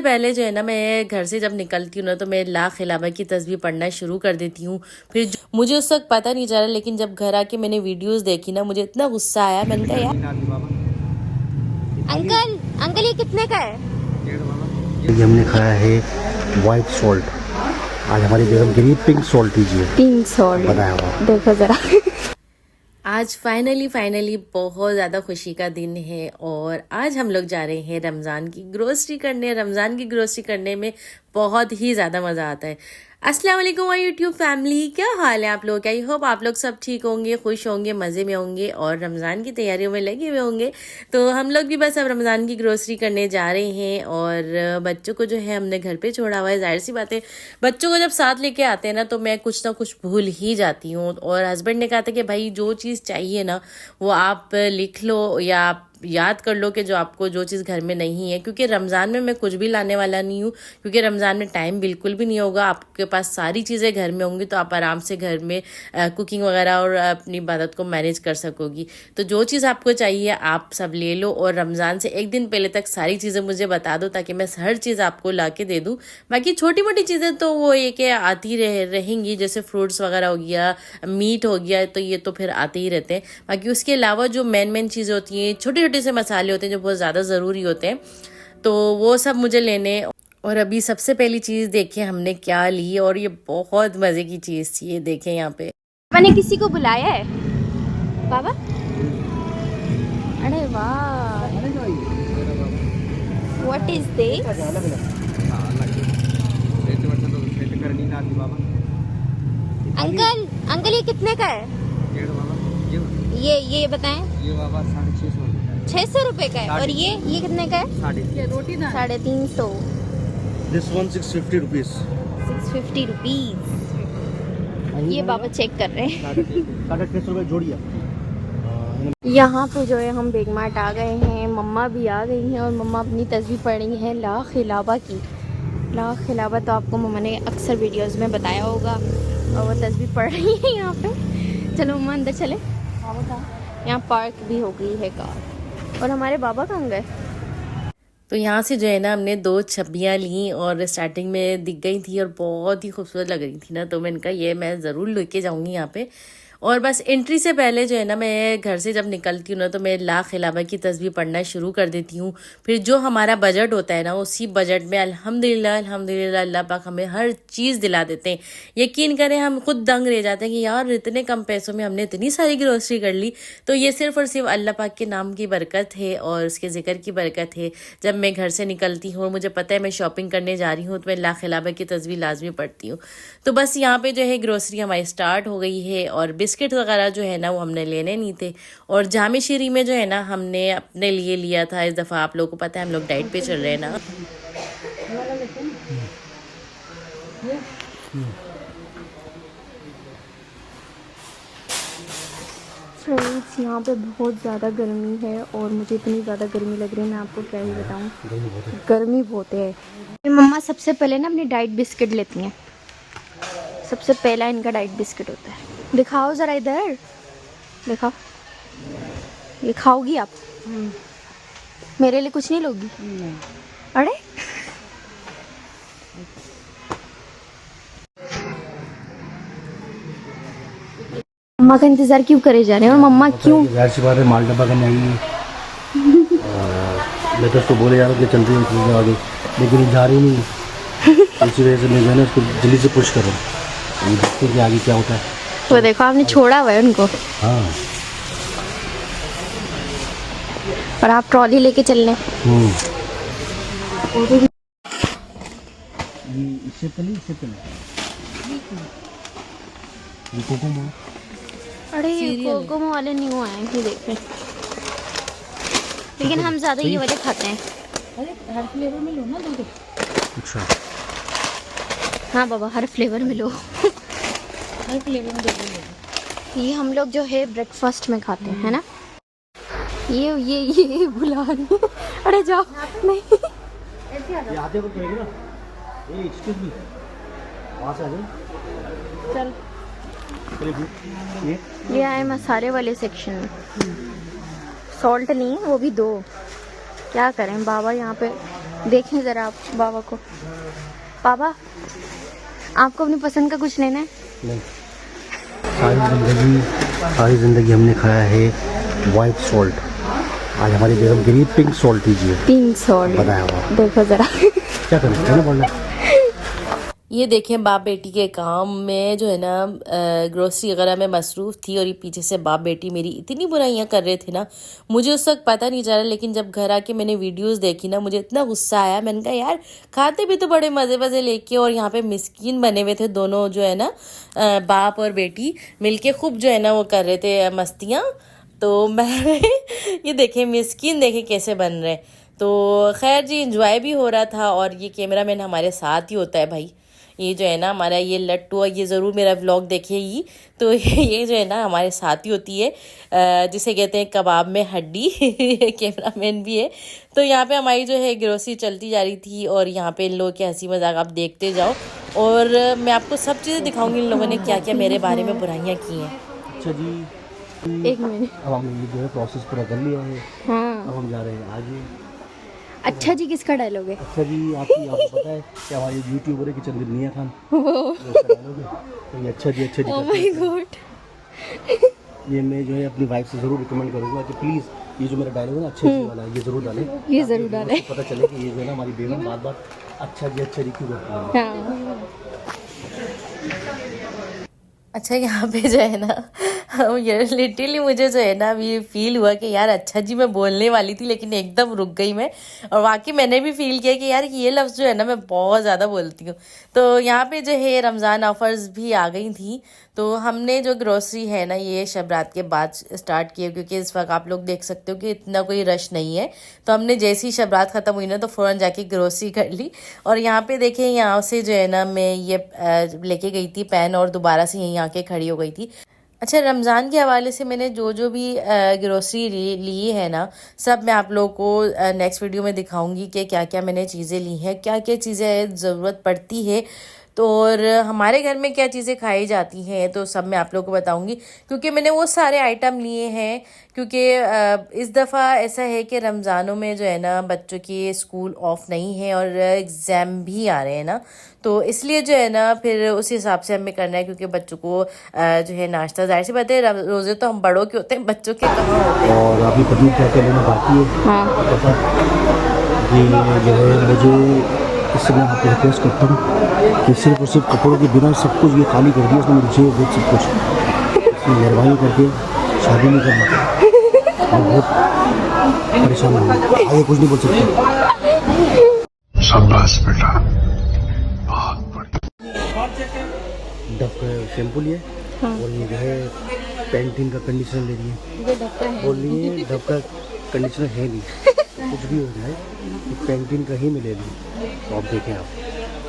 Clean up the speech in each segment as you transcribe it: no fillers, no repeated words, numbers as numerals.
पहले जो है ना, मैं घर से जब निकलती हूँ ना, तो मैं ला खिलाफा की तस्बीह पढ़ना शुरू कर देती हूँ। फिर मुझे उस वक्त पता नहीं चला, लेकिन जब घर आके मैंने वीडियोस देखी ना, मुझे इतना गुस्सा आया। मैंने कहा यार अंकल अंकल ये कितने का है? ये हमने खाया है वाइट सॉल्ट। आज हमारी बेगम गिरी पिंक सॉल्ट दीजिए। पिंक सॉल्ट बताया हुआ। देखो जरा। आज फाइनली बहुत ज़्यादा खुशी का दिन है और आज हम लोग जा रहे हैं रमज़ान की ग्रोसरी करने। रमज़ान की ग्रोसरी करने में बहुत ही ज़्यादा मज़ा आता है। अस्सलाम वालेकुम माय यूट्यूब फैमिली, क्या हाल है आप लोग? आई होप आप लोग सब ठीक होंगे, खुश होंगे, मज़े में होंगे और रमज़ान की तैयारियों में लगे हुए होंगे। तो हम लोग भी बस अब रमज़ान की ग्रोसरी करने जा रहे हैं और बच्चों को जो है हमने घर पे छोड़ा हुआ है। जाहिर सी बात है, बच्चों को जब साथ लेके आते हैं ना, तो मैं कुछ ना कुछ भूल ही जाती हूँ। और हस्बैंड ने कहा था कि भाई जो चीज़ चाहिए ना, वो आप लिख लो या आप याद कर लो कि जो आपको जो चीज़ घर में नहीं है, क्योंकि रमज़ान में मैं कुछ भी लाने वाला नहीं हूँ। क्योंकि रमज़ान में टाइम बिल्कुल भी नहीं होगा, आपके पास सारी चीज़ें घर में होंगी, तो आप आराम से घर में कुकिंग वगैरह और अपनी इबादत को मैनेज कर सकोगी। तो जो चीज़ आपको चाहिए आप सब ले लो और रमज़ान से एक दिन पहले तक सारी चीज़ें मुझे बता दो, ताकि मैं हर चीज़ आपको ला के दे दूँ। बाकी छोटी मोटी चीज़ें तो वो ये कि आती रहेंगी, जैसे फ्रूट्स वगैरह हो गया, मीट हो गया, तो ये तो फिर आते ही रहते हैं। बाकी उसके अलावा जो मेन चीज़ें होती हैं, छोटे छोटे से मसाले होते हैं जो बहुत ज़्यादा ज़रूरी होते हैं, तो वो सब मुझे लेने। और अभी सबसे पहली चीज़ देखें हमने क्या ली, और ये बहुत मज़े की चीज़ थी। ये देखें यहाँ पे मैंने किसी को बुलाया है बाबा? अरे वाह, what is this? Uncle uncle ये कितने का है? ये बताएं। ये बाबा 650 रुपए का है। और ये कितने का है? 350। This one 650 rupees. 650 रुपीज। ये बाबा चेक कर रहे हैं। 650 रुपए जोड़िए। यहाँ पे जो है हम बेग मार्ट आ गए हैं, मम्मा भी आ गई हैं और मम्मा अपनी तस्वीर पढ़ रही हैं ला खिलाफा की। ला खिलाफा तो आपको मम्मा ने अक्सर वीडियोस में बताया होगा, और वो तस्वीर पढ़ रही है यहाँ पे। चलो मम्मा अंदर चले। यहाँ पार्क भी हो गई है कार। और हमारे बाबा कहाँ गए? तो यहाँ से जो है ना, हमने 2 छब्बियाँ ली और स्टार्टिंग में दिख गई थी और बहुत ही खूबसूरत लग रही थी ना, तो मैंने कहा ये मैं ज़रूर लेके जाऊँगी यहाँ पे। और बस एंट्री से पहले जो है ना, मैं घर से जब निकलती हूँ ना, तो मैं ला खिलाफा की तस्बीह पढ़ना शुरू कर देती हूँ। फिर जो हमारा बजट होता है ना, उसी बजट में अल्हम्दुलिल्लाह अल्हम्दुलिल्लाह अल्लाह पाक हमें हर चीज़ दिला देते हैं। यकीन करें, हम खुद दंग रह जाते हैं कि यार इतने कम पैसों में हमने इतनी सारी ग्रोसरी कर ली। तो ये सिर्फ़ और सिर्फ अल्लाह पाक के नाम की बरकत है और उसके ज़िक्र की बरकत है। जब मैं घर से निकलती हूँ और मुझे पता है मैं शॉपिंग करने जा रही हूँ, तो मैं ला खिलाफा की तस्बीह लाजमी पढ़ती हूँ। तो बस यहाँ पे जो है ग्रोसरी हमारी स्टार्ट हो गई है और बिस्किट वगैरह जो है ना, वो हमने लेने नहीं थे। और जामे शीरी में जो है ना, हमने अपने लिए लिया था इस दफ़ा। आप लोगों को पता है हम लोग डाइट पे चल रहे हैं ना। फ्रेंड्स, यहाँ पे बहुत ज़्यादा गर्मी है और मुझे इतनी ज़्यादा गर्मी लग रही है, मैं आपको क्या ही बताऊँ। गर्मी बहुत है। मम्मा सबसे पहले ना अपनी डाइट बिस्किट लेती हैं। सबसे पहला इनका डाइट बिस्किट होता है। दिखाओ ज़रा इधर, दिखाओ। ये खाओगी आप? मेरे लिए कुछ नहीं लोगी? अरे मम्मा का इंतजार क्यों करे जा रहे हैं? और मम्मा क्यों? जाहिर सी बात है, माल डब्बा करने आई है। मैं तो उसको बोले जा रहा हूँ कि चल रही है आगे, लेकिन ये जा रही नहीं है। इसी वजह से मैं जो है ना उसको जल्दी से पुश कर रहा हूँ। देखते हैं कि आगे क्या होता है। वो देखो आपने छोड़ा हुआ है उनको। हाँ, और आप ट्रॉली लेके चल रहे हैं। इससे पहले ये कोकोमो। अरे कोकोमो वाले न्यू आए हैं, ये देखें। लेकिन हम ज़्यादा ये वाले खाते हैं। अरे हर फ्लेवर में लो ना दूध। अच्छा, हाँ बाबा, हर फ्लेवर में लो। हर फ्लेवर में दो। ये हम लोग जो है ब्रेकफास्ट में खाते हैं, है ना। ये बुला रही है। अरे जाओ, नहीं। ये आते वक्त रहेगी ना। ये एक्सक्यूज मी, वहाँ से आ जाओ। चल ये आए मसाले वाले सेक्शन में। सॉल्ट नहीं है, वो भी 2। क्या करें बाबा, यहाँ पे देखें ज़रा आप बाबा को। पापा, आपको अपनी पसंद का कुछ लेना है? नहीं, सारी ज़िंदगी हमने खाया है वाइट सॉल्ट। आज हमारी बेगम गिरी पिंक सॉल्ट दीजिए। पिंक सॉल्ट बताया हुआ। देखो ज़रा। क्या करें, क्या बोलना है? ये देखें, बाप बेटी के काम में जो है ना ग्रोसरी वगैरह में मसरूफ़ थी और ये पीछे से बाप बेटी मेरी इतनी बुराइयां कर रहे थे ना, मुझे उस वक्त पता नहीं चला। लेकिन जब घर आके मैंने वीडियोस देखी ना, मुझे इतना गुस्सा आया। मैंने कहा यार, खाते भी तो बड़े मज़े मज़े लेके, और यहाँ पे मिस्कीन बने हुए थे दोनों जो है ना बाप और बेटी मिलके खूब जो है ना वो कर रहे थे मस्तियाँ। तो मैं ये देखें मिस्कीन देखें कैसे बन रहे। तो खैर जी, इंजॉय भी हो रहा था। और ये कैमरामैन हमारे साथ ही होता है भाई, ये जो है ना हमारा ये लट्टू, ये ज़रूर मेरा व्लॉग देखेगी। तो ये जो है ना हमारे साथ ही होती है, जिसे कहते हैं कबाब में हड्डी। कैमरामैन भी है। तो यहाँ पे हमारी जो है ग्रोसरी चलती जा रही थी, और यहाँ पे इन लोगों के हंसी मजाक आप देखते जाओ, और मैं आपको सब चीज़ें दिखाऊंगी इन लोगों ने क्या क्या मेरे बारे में बुराइयां की हैं। अच्छा जी, एक मिनट। अब हमने जो है प्रोसेस पूरा कर लिया है। हाँ। अब हम जा रहे हैं आगे। अच्छा जी किसका डायलॉग है? अच्छा जी, आपको पता है कि हमारी यूट्यूबर है कि चंद्रनिया खान, उसका डायलॉग है। तो ये अच्छा जी ओह माय गॉड। ये मैं जो है अपनी वाइफ से ज़रूर रिकमेंड करूँगा कि प्लीज़ ये जो मेरा डायलॉग है ना अच्छा जी वाला है, ये ज़रूर डालें। ये ज़रूर डालें। पता चले कि ये जो है ना हमारी बेगम बात बात अच्छा जी क्यों करती है। हाँ। अच्छा, यहाँ पे जो है ना ये लिटरली मुझे जो है ना ये फील हुआ कि यार अच्छा जी मैं बोलने वाली थी, लेकिन एकदम रुक गई मैं। और वाकई मैंने भी फील किया कि यार ये लफ्ज़ जो है ना मैं बहुत ज़्यादा बोलती हूँ। तो यहाँ पे जो है रमज़ान ऑफर्स भी आ गई थी। तो हमने जो ग्रोसरी है ना ये शब रात के बाद स्टार्ट किया, क्योंकि इस वक्त आप लोग देख सकते हो कि इतना कोई रश नहीं है। तो हमने जैसे ही शब रात ख़त्म हुई ना, तो फ़ौरन जाके ग्रोसरी कर ली। और यहाँ पे देखें, यहाँ से जो है ना मैं ये लेके गई थी पैन, और दोबारा से यहीं आके खड़ी हो गई थी। अच्छा, रमज़ान के हवाले से मैंने जो जो भी ग्रोसरी ली है ना, सब मैं आप लोगों को नेक्स्ट वीडियो में दिखाऊंगी कि क्या क्या मैंने चीज़ें ली हैं, क्या क्या चीज़ें ज़रूरत पड़ती है, तो और हमारे घर में क्या चीज़ें खाई जाती हैं, तो सब मैं आप लोगों को बताऊंगी। क्योंकि मैंने वो सारे आइटम लिए हैं, क्योंकि इस दफ़ा ऐसा है कि रमज़ानों में जो है ना बच्चों के स्कूल ऑफ नहीं है और एग्ज़ाम भी आ रहे हैं ना, तो इसलिए जो है ना फिर उस हिसाब से हमें करना है। क्योंकि बच्चों को जो है नाश्ता, जाहिर सी बात है रोज़े तो हम बड़ों के होते हैं, बच्चों के कहाँ होते हैं। और अभी पनीर क्या क्या लेना बाकी है। हाँ। पता ये जो है मुझे इससे मैं आपको रिक्वेस्ट करता हूँ कि सिर्फ और सिर्फ कपड़ों के बिना सब कुछ ये खाली कर दिया, उसने मुझे बहुत सब कुछ, इसमें मेहरबानी करके शादी नहीं करना। मैं बहुत परेशान हूँ, आगे कुछ नहीं बोल सकता। शाबाश बेटा, डव का शैम्पू लिया। हाँ। और ये जो है पैंटीन का कंडीशनर ले रही है। बोल रही है डव का कंडीशनर है नहीं, कुछ भी हो जाए तो पैंटीन का ही मिले नहीं। तो आप देखें, आप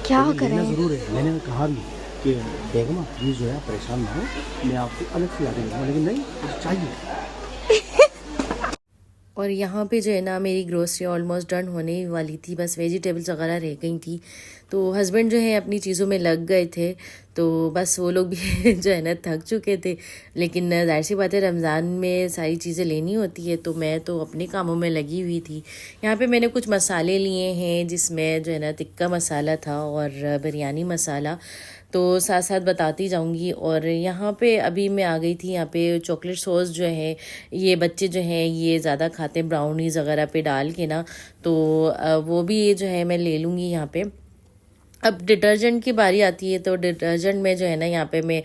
क्या तो करें? ज़रूर है। मैंने कहा भी कि बेगम प्लीज़ जो है परेशान ना हो, मैं आपको अलग से ला दूँगा, लेकिन नहीं, मुझे चाहिए। और यहाँ पे जो है ना मेरी ग्रोसरी ऑलमोस्ट डन होने वाली थी, बस वेजिटेबल्स वगैरह रह गई थी। तो हस्बैंड जो है अपनी चीज़ों में लग गए थे, तो बस वो लोग भी जो है ना थक चुके थे। लेकिन जाहिर सी बात है रमज़ान में सारी चीज़ें लेनी होती है, तो मैं तो अपने कामों में लगी हुई थी। यहाँ पे मैंने कुछ मसाले लिए हैं, जिसमें जो है ना टिक्का मसाला था और बिरयानी मसाला, तो साथ साथ बताती जाऊंगी। और यहाँ पे अभी मैं आ गई थी, यहाँ पे चॉकलेट सॉस जो है ये बच्चे जो हैं ये ज़्यादा खाते हैं ब्राउनीज़ वगैरह पे डाल के ना, तो वो भी ये जो है मैं ले लूँगी यहाँ पे। अब डिटर्जेंट की बारी आती है, तो डिटर्जेंट में जो है ना यहाँ पे मैं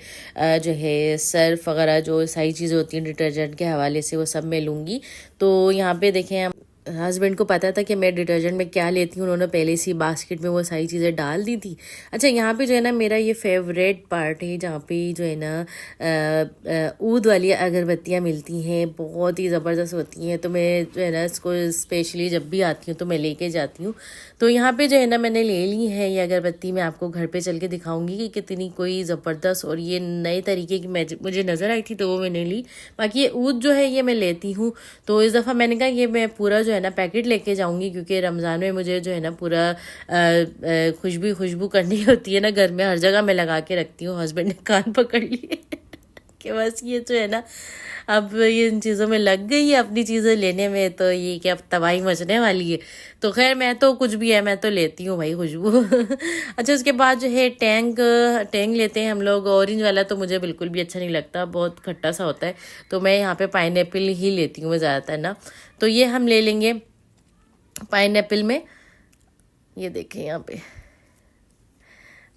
जो है सर्फ वगैरह जो सारी चीज़ें होती हैं डिटर्जेंट के हवाले से वो सब मैं लूँगी। तो यहाँ पे देखें, हस्बैंड को पता था कि मैं डिटर्जेंट में क्या लेती हूँ, उन्होंने पहले से बास्केट में वो सारी चीज़ें डाल दी थी। अच्छा, यहाँ पे जो है ना मेरा ये फेवरेट पार्ट है, जहाँ पे जो है ना ऊद वाली अगरबत्तियाँ मिलती हैं, बहुत ही ज़बरदस्त होती हैं। तो मैं जो है ना इसको स्पेशली जब भी आती हूँ तो मैं लेके जाती हूँ। तो यहाँ पे जो है ना मैंने ले ली है ये अगरबत्ती, मैं आपको घर पे चल के दिखाऊंगी कि कितनी कोई ज़बरदस्त और ये नए तरीके की मुझे नज़र आई थी, तो वो मैंने ली। बाकी ये ऊद जो है ये मैं लेती हूँ, तो इस दफ़ा मैंने कहा ये मैं पूरा जो है ना पैकेट लेके जाऊंगी, क्योंकि रमज़ान में मुझे जो है ना पूरा खुशबू करनी होती है ना घर में, हर जगह मैं लगा के रखती हूँ। हस्बैंड ने कान पकड़ लिए कि बस ये जो है ना अब ये इन चीज़ों में लग गई है अपनी चीज़ें लेने में, तो ये क्या अब तबाही मचने वाली है। तो खैर मैं तो कुछ भी है मैं तो लेती हूँ भाई खुशबू। अच्छा उसके बाद जो है टैंग लेते हैं हम लोग। ऑरेंज वाला तो मुझे बिल्कुल भी अच्छा नहीं लगता, बहुत खट्टा सा होता है, तो मैं यहाँ पे पाइनएप्पल ही लेती हूँ मैं ज़्यादातर ना। तो ये हम ले लेंगे पाइनएप्पल में, ये देखें यहाँ पे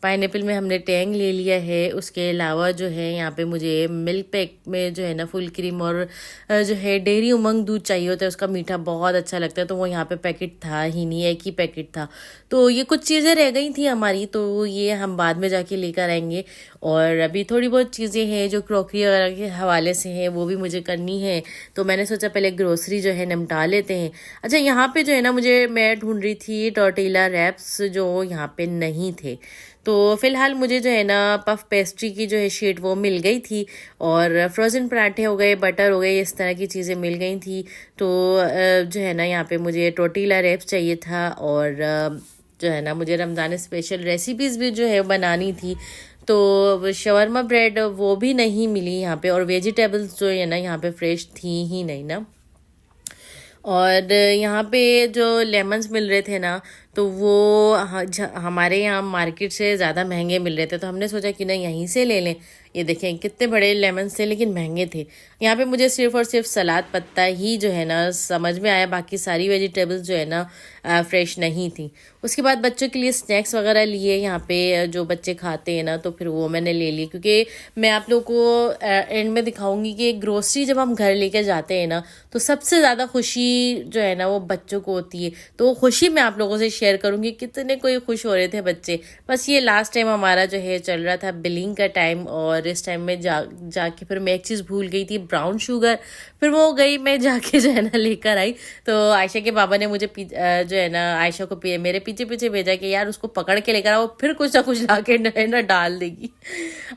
पाइनएप्पल में हमने टैंग ले लिया है। उसके अलावा जो है यहाँ पे मुझे मिल्क पैक में जो है ना फुल क्रीम और जो है डेयरी उमंग दूध चाहिए होता है, उसका मीठा बहुत अच्छा लगता है, तो वो यहाँ पे पैकेट था ही नहीं, एक ही पैकेट था। तो ये कुछ चीज़ें रह गई थी हमारी, तो ये हम बाद में जाके लेकर आएंगे। और अभी थोड़ी बहुत चीज़ें हैं जो क्रॉकरी वगैरह के हवाले से हैं, वो भी मुझे करनी है, तो मैंने सोचा पहले ग्रोसरी जो है निपटा लेते हैं। अच्छा यहाँ पे जो है ना मैं ढूंढ रही थी टॉर्टिला रैप्स जो यहाँ पे नहीं थे, तो फिलहाल मुझे जो है ना पफ पेस्ट्री की जो है शीट वो मिल गई थी, और फ्रोज़न पराठे हो गए, बटर हो गए, इस तरह की चीज़ें मिल गई थी। तो जो है ना यहाँ पे मुझे टॉर्टिला रैप्स चाहिए था, और जो है ना मुझे रमज़ान स्पेशल रेसिपीज़ भी जो है बनानी थी, तो शवरमा ब्रेड वो भी नहीं मिली यहाँ पे, और वेजिटेबल्स जो है ना यहाँ पे फ्रेश थी ही नहीं ना। और यहाँ पे जो लेमन्स मिल रहे थे ना, तो वो हमारे यहाँ मार्केट से ज़्यादा महंगे मिल रहे थे, तो हमने सोचा कि ना यहीं से ले लें। ये देखें कितने बड़े लेमन्स थे लेकिन महंगे थे। यहाँ पे मुझे सिर्फ और सिर्फ सलाद पत्ता ही जो है ना समझ में आया, बाकी सारी वेजिटेबल्स जो है ना फ्रेश नहीं थी। उसके बाद बच्चों के लिए स्नैक्स वगैरह लिए यहाँ पे, जो बच्चे खाते हैं ना, तो फिर वो मैंने ले ली, क्योंकि मैं आप लोग को एंड में दिखाऊंगी कि ग्रोसरी जब हम घर लेके जाते हैं ना, तो सबसे ज़्यादा खुशी जो है ना वो बच्चों को होती है। तो खुशी मैं आप लोगों से शेयर करूंगी कितने कोई खुश हो रहे थे बच्चे। बस ये लास्ट टाइम हमारा जो है चल रहा था बिलिंग का टाइम, और इस टाइम में जाके फिर मैं एक चीज़ भूल गई थी, ब्राउन शुगर, फिर वो गई मैं जाके जो है ना लेकर आई। तो आयशा के बाबा ने मुझे जो है ना आयशा को मेरे पीछे पीछे भेजा कि यार उसको पकड़ के लेकर आओ, फिर कुछ ना कुछ ला के ना डाल देगी।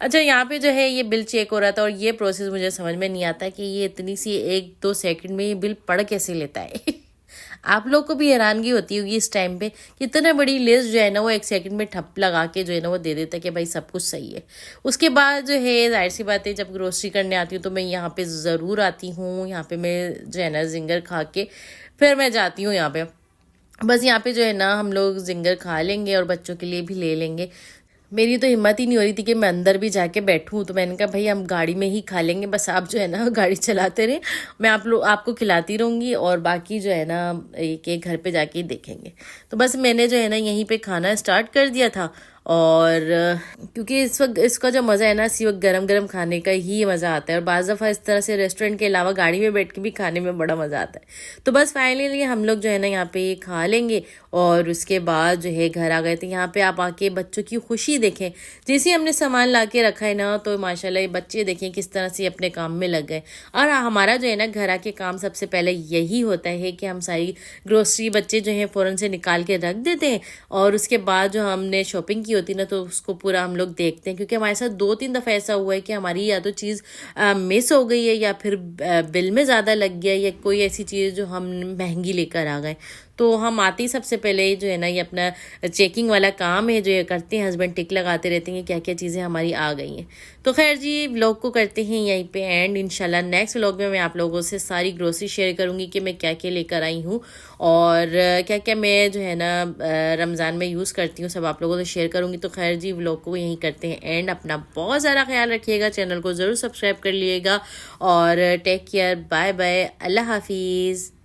अच्छा यहाँ पे जो है ये बिल चेक हो रहा था, और ये प्रोसेस मुझे समझ में नहीं आता कि ये इतनी सी 1-2 सेकंड में ये बिल पढ़ कैसे लेता है। आप लोग को भी हैरानगी होती होगी इस टाइम पे, कितना बड़ी लिस्ट जो है ना वो 1 सेकंड में ठप लगा के जो है ना वो दे देता है कि भाई सब कुछ सही है। उसके बाद जो है जाहिर सी बात है जब ग्रोसरी करने आती हूँ तो मैं यहाँ पे ज़रूर आती हूँ। यहाँ पे मैं जो है ना जिंगर खा के फिर मैं जाती हूँ यहाँ पे। बस यहाँ पे जो है ना हम लोग जिंगर खा लेंगे और बच्चों के लिए भी ले लेंगे। मेरी तो हिम्मत ही नहीं हो रही थी कि मैं अंदर भी जाके बैठूं, तो मैंने कहा भाई हम गाड़ी में ही खा लेंगे, बस आप जो है ना गाड़ी चलाते रहे, मैं आपको खिलाती रहूँगी, और बाकी जो है ना एक घर पे जाके ही देखेंगे। तो बस मैंने जो है ना यहीं पे खाना स्टार्ट कर दिया था, और क्योंकि इस वक्त इसका जो मज़ा है ना इसी वक्त गरम गरम खाने का ही मज़ा आता है, और बाज़ दफ़ा इस तरह से रेस्टोरेंट के अलावा गाड़ी में बैठ के भी खाने में बड़ा मज़ा आता है। तो बस फाइनली हम लोग जो है ना यहाँ पे खा लेंगे, और उसके बाद जो है घर आ गए थे। यहाँ पे आप आके बच्चों की खुशी देखें, जैसे हमने सामान ला के रखा है ना, तो माशाल्लाह ये बच्चे देखें किस तरह से अपने काम में लग गए। और हमारा जो है ना घर आके काम सबसे पहले यही होता है कि हम सारी ग्रोसरी बच्चे जो है फ़ौरन से निकाल के रख देते हैं, और उसके बाद जो हमने शॉपिंग की होती ना तो उसको पूरा हम लोग देखते हैं, क्योंकि हमारे साथ 2-3 दफ़ा ऐसा हुआ है कि हमारी या तो चीज़ मिस हो गई है, या फिर बिल में ज़्यादा लग गया, या कोई ऐसी चीज़ जो हम महंगी लेकर आ गए। तो हम आते ही सबसे पहले जो है ना ये अपना चेकिंग वाला काम है जो ये करते हैं, हस्बैंड टिक लगाते रहते हैं क्या क्या चीज़ें हमारी आ गई हैं। तो खैर जी व्लॉग को करते हैं यहीं पे एंड। इंशाल्लाह नेक्स्ट व्लॉग में मैं आप लोगों से सारी ग्रोसरी शेयर करूंगी कि मैं क्या क्या लेकर आई हूँ, और क्या क्या मैं जो है ना रमज़ान में यूज़ करती हूँ, सब आप लोगों से शेयर करूँगी। तो खैर जी व्लॉग को यहीं करते हैं एंड। अपना बहुत ज़्यादा ख्याल रखिएगा, चैनल को ज़रूर सब्सक्राइब कर लिएगा, और टेक केयर, बाय बाय, अल्लाह हाफिज़।